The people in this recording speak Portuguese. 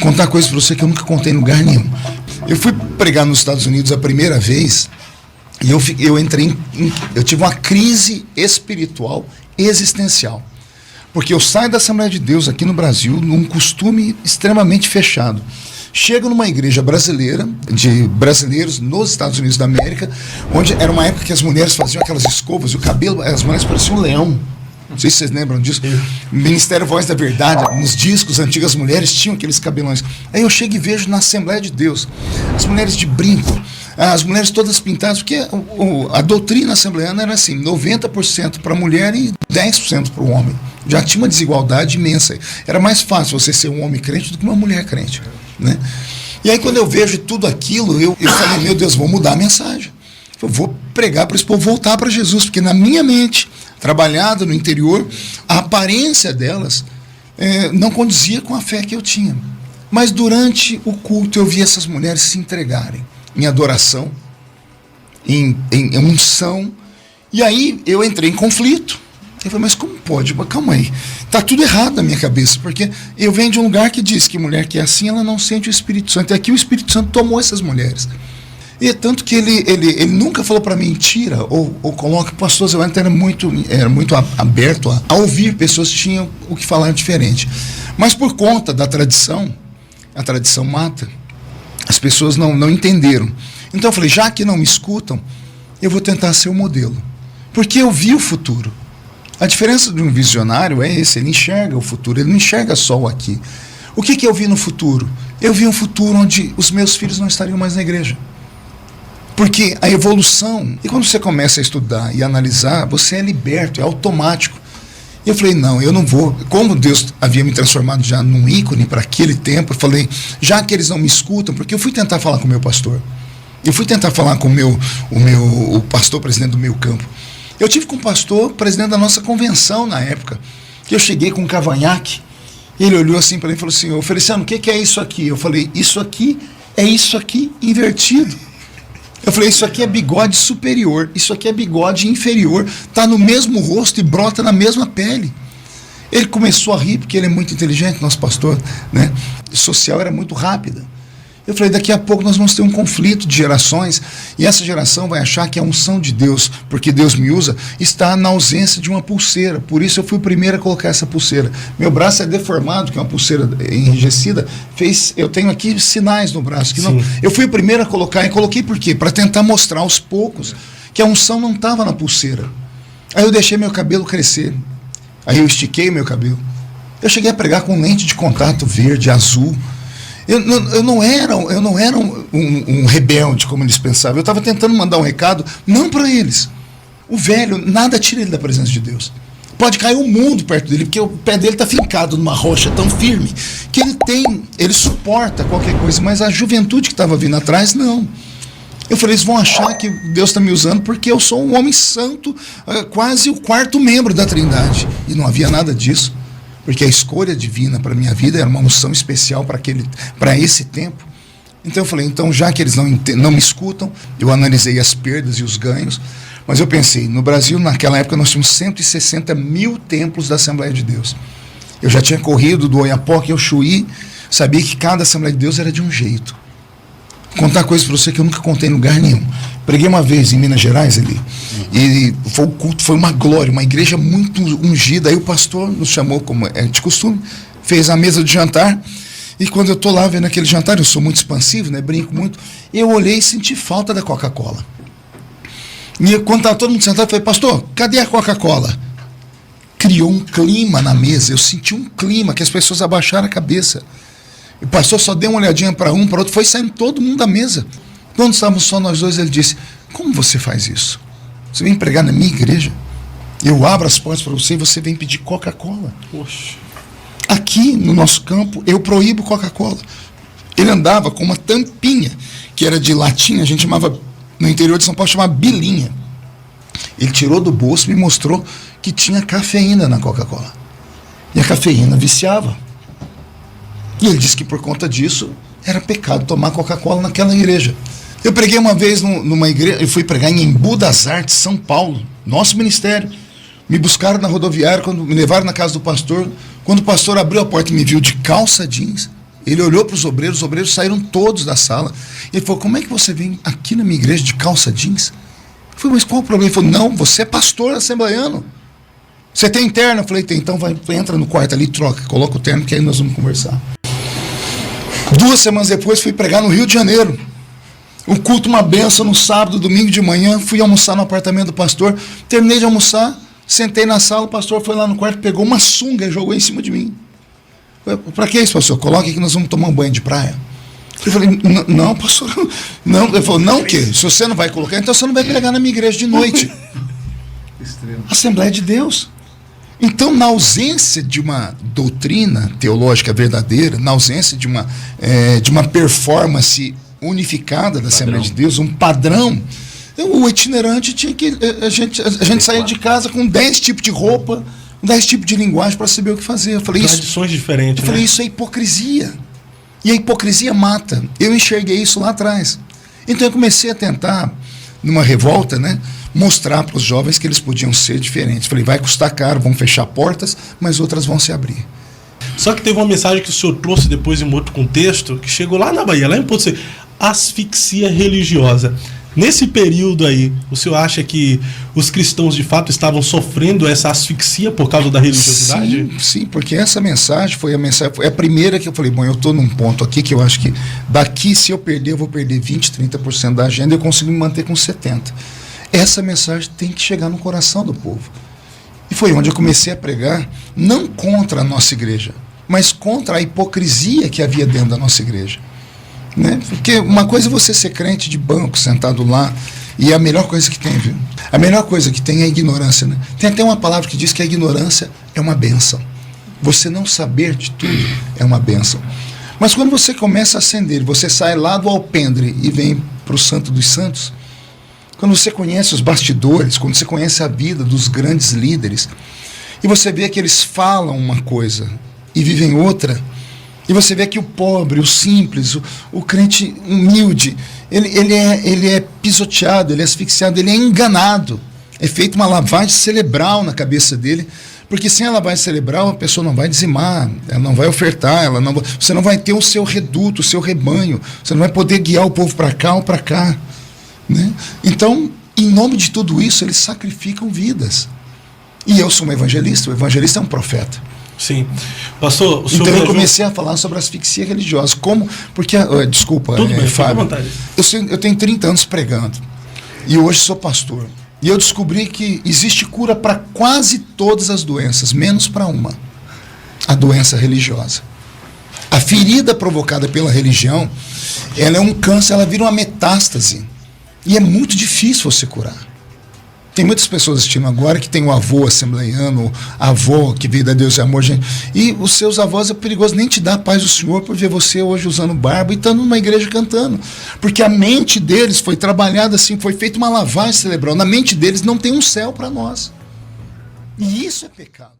contar coisas para você que eu nunca contei em lugar nenhum. Eu fui pregar nos Estados Unidos a primeira vez e eu tive uma crise espiritual existencial. Porque eu saio da Assembleia de Deus aqui no Brasil num costume extremamente fechado. Chego numa igreja brasileira, de brasileiros nos Estados Unidos da América, onde era uma época que as mulheres faziam aquelas escovas e o cabelo, as mulheres pareciam um leão. Não sei se vocês lembram disso. Ministério Voz da Verdade, nos discos, antigas mulheres tinham aqueles cabelões. Aí eu chego e vejo na Assembleia de Deus, as mulheres de brinco, as mulheres todas pintadas, porque a doutrina assembleana era assim, 90% para a mulher e 10% para o homem. Já tinha uma desigualdade imensa. Era mais fácil você ser um homem crente do que uma mulher crente, né? E aí quando eu vejo tudo aquilo, eu falei, meu Deus, vou mudar a mensagem. Eu vou pregar para esse povo voltar para Jesus, porque na minha mente, trabalhada no interior, a aparência delas não condizia com a fé que eu tinha. Mas durante o culto eu vi essas mulheres se entregarem em adoração, em unção, e aí eu entrei em conflito. Eu falei, mas como pode? Calma aí, está tudo errado na minha cabeça, porque eu venho de um lugar que diz que mulher que é assim, ela não sente o Espírito Santo, e aqui o Espírito Santo tomou essas mulheres. E é tanto que ele nunca falou para mim, tira ou coloca. O pastor Zé Wellington era muito aberto a ouvir pessoas que tinham o que falar diferente. Mas por conta da tradição, a tradição mata, as pessoas não entenderam. Então eu falei, já que não me escutam, eu vou tentar ser o modelo. Porque eu vi o futuro. A diferença de um visionário é esse, ele enxerga o futuro, ele não enxerga só o aqui. O que eu vi no futuro? Eu vi um futuro onde os meus filhos não estariam mais na igreja. Porque a evolução, e quando você começa a estudar e analisar, você é liberto, é automático. E eu falei, não, eu não vou. Como Deus havia me transformado já num ícone para aquele tempo, eu falei, já que eles não me escutam, porque eu fui tentar falar com o meu pastor. Eu fui tentar falar com o pastor presidente do meu campo. Eu tive com o pastor presidente da nossa convenção na época, que eu cheguei com um cavanhaque, e ele olhou assim para mim e falou assim, ô Feliciano, o que é isso aqui? Eu falei, isso aqui é isso aqui invertido. Eu falei, isso aqui é bigode superior, isso aqui é bigode inferior, está no mesmo rosto e brota na mesma pele. Ele começou a rir, porque ele é muito inteligente, nosso pastor, né? Social era muito rápida. Eu falei, daqui a pouco nós vamos ter um conflito de gerações, e essa geração vai achar que a unção de Deus, porque Deus me usa, está na ausência de uma pulseira. Por isso eu fui o primeiro a colocar essa pulseira. Meu braço é deformado, que é uma pulseira enrijecida. Eu tenho aqui sinais no braço. Eu fui o primeiro a colocar, e coloquei por quê? Para tentar mostrar aos poucos que a unção não estava na pulseira. Aí eu deixei meu cabelo crescer. Aí eu estiquei meu cabelo. Eu cheguei a pregar com lente de contato verde, azul. Eu não era um rebelde, como eles pensavam. Eu estava tentando mandar um recado, não para eles. O velho, nada tira ele da presença de Deus. Pode cair o mundo perto dele, porque o pé dele está fincado numa rocha tão firme, que ele suporta qualquer coisa, mas a juventude que estava vindo atrás, não. Eu falei, eles vão achar que Deus está me usando porque eu sou um homem santo, quase o quarto membro da Trindade. E não havia nada disso. Porque a escolha divina para a minha vida era uma unção especial para esse tempo. Então eu falei, então já que eles não me escutam, eu analisei as perdas e os ganhos, mas eu pensei, no Brasil naquela época nós tínhamos 160 mil templos da Assembleia de Deus. Eu já tinha corrido do Oiapoque ao Chuí, sabia que cada Assembleia de Deus era de um jeito. Vou contar coisas para você que eu nunca contei em lugar nenhum. Preguei uma vez em Minas Gerais ali, e o culto foi uma glória, uma igreja muito ungida. Aí o pastor nos chamou, como é de costume, fez a mesa de jantar, e quando eu estou lá vendo aquele jantar, eu sou muito expansivo, né, brinco muito, eu olhei e senti falta da Coca-Cola. E quando estava todo mundo sentado, eu falei, pastor, cadê a Coca-Cola? Criou um clima na mesa, eu senti um clima que as pessoas abaixaram a cabeça. O pastor só deu uma olhadinha para um, para outro, foi saindo todo mundo da mesa. Quando estávamos só nós dois, ele disse, como você faz isso? Você vem pregar na minha igreja? Eu abro as portas para você e você vem pedir Coca-Cola. Poxa. Aqui no nosso campo, eu proíbo Coca-Cola. Ele andava com uma tampinha, que era de latinha, a gente chamava, no interior de São Paulo, chamava bilinha. Ele tirou do bolso e me mostrou que tinha cafeína na Coca-Cola. E a cafeína viciava. E ele disse que por conta disso era pecado tomar Coca-Cola naquela igreja. Eu preguei uma vez numa igreja, eu fui pregar em Embu das Artes, São Paulo, nosso ministério. Me buscaram na rodoviária, quando me levaram na casa do pastor. Quando o pastor abriu a porta e me viu de calça jeans, Ele olhou para os obreiros saíram todos da sala. Ele falou, como é que você vem aqui na minha igreja de calça jeans? Eu falei, mas qual o problema? Ele falou, não, você é pastor assembleiano. Você tem terno? Eu falei, tem, então entra no quarto ali, troca, coloca o terno que aí nós vamos conversar. 2 semanas depois fui pregar no Rio de Janeiro. O culto, uma benção, no sábado, domingo de manhã, fui almoçar no apartamento do pastor, terminei de almoçar, sentei na sala, o pastor foi lá no quarto, pegou uma sunga e jogou em cima de mim. Para que isso, pastor? Coloque aqui que nós vamos tomar um banho de praia. Eu falei, não, pastor, não. Ele falou, não, o quê? Se você não vai colocar, então você não vai pregar na minha igreja de noite. Assembleia de Deus. Então, na ausência de uma doutrina teológica verdadeira, na ausência de uma performance unificada da Assembleia de Deus, um padrão, o itinerante tinha que... A gente saía de casa com 10 tipos de roupa, 10 tipos de linguagem para saber o que fazer. Eu falei, tradições diferentes. Eu falei, isso é hipocrisia. E a hipocrisia mata. Eu enxerguei isso lá atrás. Então eu comecei a tentar, numa revolta, né, mostrar para os jovens que eles podiam ser diferentes. Falei, vai custar caro, vão fechar portas, mas outras vão se abrir. Só que teve uma mensagem que o senhor trouxe depois em um outro contexto, que chegou lá na Bahia, lá em Porto Seguro, asfixia religiosa. Nesse período aí, o senhor acha que os cristãos de fato estavam sofrendo essa asfixia por causa da religiosidade? Sim, porque essa mensagem foi a primeira que eu falei, bom, eu estou num ponto aqui que eu acho que daqui, se eu perder, eu vou perder 20, 30% da agenda e eu consigo me manter com 70%. Essa mensagem tem que chegar no coração do povo. E foi onde eu comecei a pregar, não contra a nossa igreja, mas contra a hipocrisia que havia dentro da nossa igreja. Né? Porque uma coisa é você ser crente de banco, sentado lá, e é a melhor coisa que tem, viu? A melhor coisa que tem é a ignorância, né? Tem até uma palavra que diz que a ignorância é uma bênção. Você não saber de tudo é uma bênção. Mas quando você começa a ascender, você sai lá do alpendre e vem para o Santo dos Santos, quando você conhece os bastidores, quando você conhece a vida dos grandes líderes, e você vê que eles falam uma coisa e vivem outra, e você vê que o pobre, o simples, o crente humilde, ele é pisoteado, ele é asfixiado, ele é enganado. É feita uma lavagem cerebral na cabeça dele, porque sem a lavagem cerebral a pessoa não vai dizimar, ela não vai ofertar, você não vai ter o seu reduto, o seu rebanho, você não vai poder guiar o povo para cá ou para cá. Né? Então, em nome de tudo isso, eles sacrificam vidas. E eu sou um evangelista, o evangelista é um profeta. Sim. Pastor, o senhor então eu comecei a falar sobre asfixia religiosa. Como? Porque, desculpa, tudo bem, Fábio, fica à vontade. Eu tenho 30 anos pregando. E hoje sou pastor. E eu descobri que existe cura para quase todas as doenças, menos para uma. A doença religiosa. A ferida provocada pela religião, ela é um câncer, ela vira uma metástase. E é muito difícil você curar. Tem muitas pessoas assistindo agora que tem o avô assembleiano, a avó que veio da Deus e amor, gente. E os seus avós é perigoso nem te dar a paz do Senhor por ver você hoje usando barba e estando numa igreja cantando. Porque a mente deles foi trabalhada assim, foi feita uma lavagem cerebral. Na mente deles não tem um céu para nós. E isso é pecado.